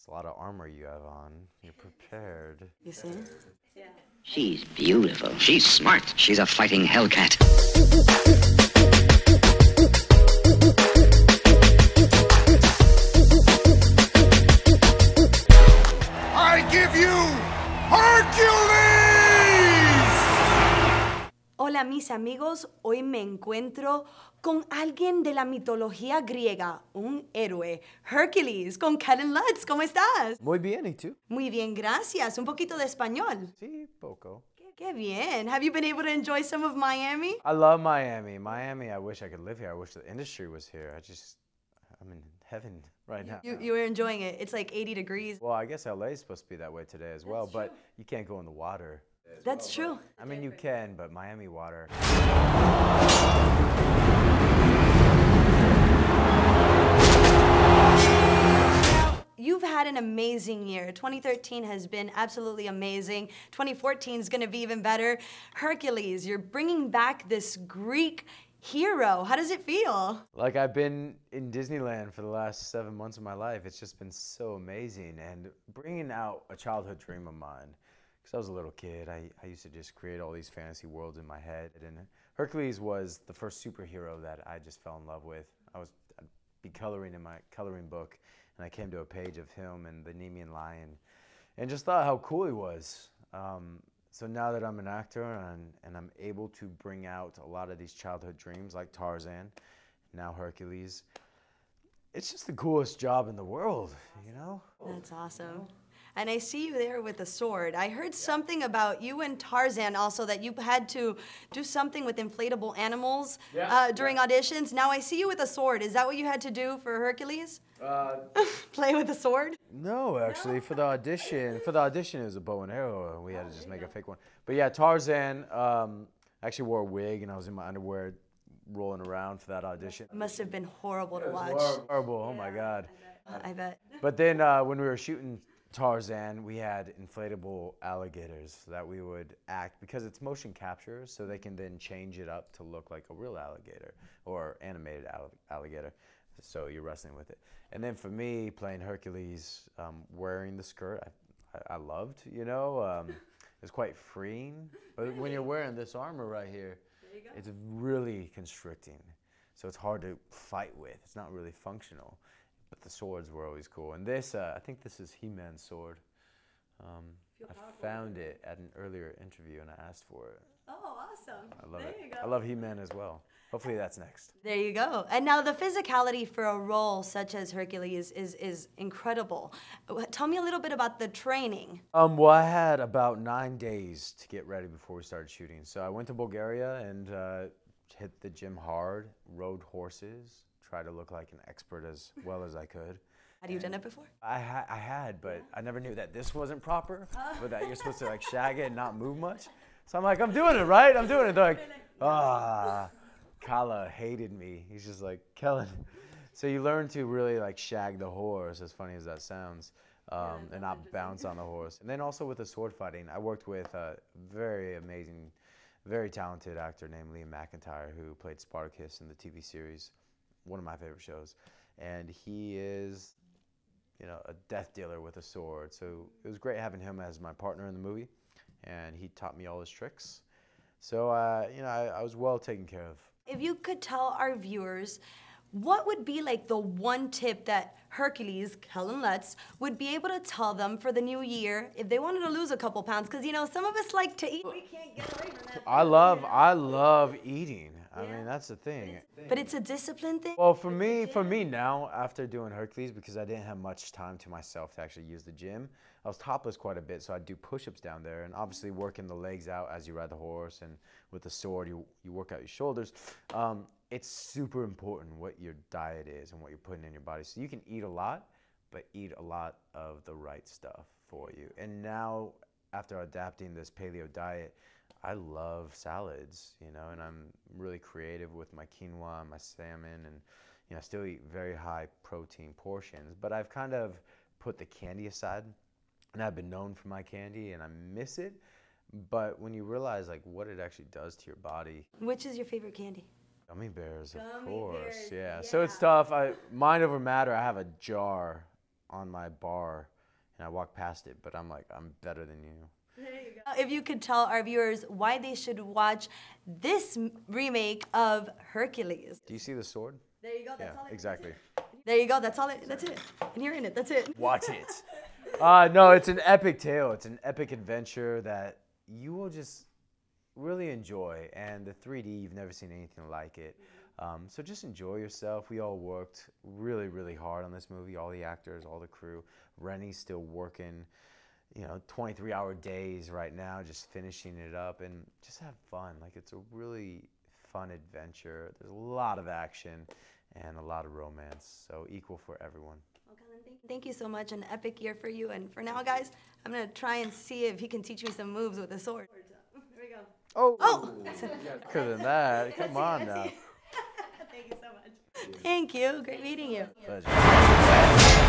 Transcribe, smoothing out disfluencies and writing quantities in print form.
It's a lot of armor you have on. You're prepared. You see? Yeah. She's beautiful. She's smart. She's a fighting hellcat. I give you Hercules! Hola mis amigos, hoy me encuentro con alguien de la mitología griega, un héroe, Hercules, con Kellan Lutz. ¿Cómo estás? Muy bien, ¿y tú? Muy bien, gracias. Un poquito de español. Sí, poco. Qué bien. Have you been able to enjoy some of Miami? I love Miami. Miami, I wish I could live here. I wish the industry was here. I'm in heaven right now. You were enjoying it. It's like 80 degrees. Well, I guess LA is supposed to be that way today as well, but you can't go in the water. That's true. I mean, you can, but Miami water. You've had an amazing year. 2013 has been absolutely amazing. 2014 is going to be even better. Hercules, you're bringing back this Greek hero. How does it feel? Like I've been in Disneyland for the last 7 months of my life. It's just been so amazing and bringing out a childhood dream of mine. Because I was a little kid, I used to just create all these fantasy worlds in my head. And Hercules was the first superhero that I just fell in love with. I'd be coloring in my coloring book, and I came to a page of him and the Nemean lion, and just thought how cool he was. So now that I'm an actor and I'm able to bring out a lot of these childhood dreams like Tarzan, now Hercules, it's just the coolest job in the world, you know? That's awesome. And I see you there with a sword. I heard something about you and Tarzan also, that you had to do something with inflatable animals during auditions. Now I see you with a sword. Is that what you had to do for Hercules? Play with a sword? No, actually, for the audition it was a bow and arrow. We had to just make a fake one. But yeah, Tarzan, I actually wore a wig and I was in my underwear rolling around for that audition. It must have been horrible to watch. Horrible, oh my God. I bet. But then when we were shooting Tarzan, we had inflatable alligators that we would act, because it's motion capture, so they can then change it up to look like a real alligator or animated alligator. So you're wrestling with it. And then for me, playing Hercules, wearing the skirt, I loved, you know. It was quite freeing. But when you're wearing this armor right here, it's really constricting. So it's hard to fight with. It's not really functional. But the swords were always cool. And this, I think this is He-Man's sword. I found it at an earlier interview and I asked for it. Oh, awesome. I love it. I love He-Man as well. Hopefully that's next. There you go. And now the physicality for a role such as Hercules is incredible. Tell me a little bit about the training. Well, I had about 9 days to get ready before we started shooting. So I went to Bulgaria and hit the gym hard, rode horses, tried to look like an expert as well as I could. Had you done it before? I had, but I never knew that this wasn't proper, but that you're supposed to like shag it and not move much. So I'm like, I'm doing it, right? I'm doing it. They're like, Kala hated me. He's just like, Kellan. So you learn to really like shag the horse, as funny as that sounds, and not bounce on the horse. And then also with the sword fighting, I worked with a very amazing, very talented actor named Liam McIntyre, who played Spartacus in the TV series, one of my favorite shows. And he is, you know, a death dealer with a sword. So it was great having him as my partner in the movie, and he taught me all his tricks. So, you know, I was well taken care of. If you could tell our viewers, what would be like the one tip that Hercules, Kellan Lutz, would be able to tell them for the new year if they wanted to lose a couple pounds? Because, you know, some of us like to eat. We can't get away from that. I love eating. I mean, that's the thing. But it's a discipline thing? Well, for me now, after doing Hercules, because I didn't have much time to myself to actually use the gym, I was topless quite a bit, so I'd do push-ups down there, and obviously working the legs out as you ride the horse, and with the sword, you work out your shoulders. It's super important what your diet is and what you're putting in your body. So you can eat a lot, but eat a lot of the right stuff for you. And now, after adapting this paleo diet, I love salads, you know, and I'm really creative with my quinoa and my salmon, and you know, I still eat very high protein portions, but I've kind of put the candy aside, and I've been known for my candy, and I miss it. But when you realize like what it actually does to your body. Which is your favorite candy? Gummy bears, of course, yeah. So it's tough. Mind over matter, I have a jar on my bar and I walk past it, but I'm like, I'm better than you. There you go. If you could tell our viewers why they should watch this remake of Hercules. Do you see the sword? There you go. That's all. Exactly. There you go. That's all. That's it. And you're in it. That's it. Watch it. No, it's an epic tale. It's an epic adventure that you will just really enjoy. And the 3D, you've never seen anything like it. So just enjoy yourself. We all worked really, really hard on this movie. All the actors, all the crew. Rennie's still working, 23-hour days right now, just finishing it up, and just have fun. Like, it's a really fun adventure. There's a lot of action and a lot of romance, so equal for everyone. Well, Kellan, thank you so much. An epic year for you. And for now, guys, I'm going to try and see if he can teach me some moves with the sword. Here we go. Oh! Quicker than that. Come on now. Thank you so much. Thank you. Great meeting you. Pleasure.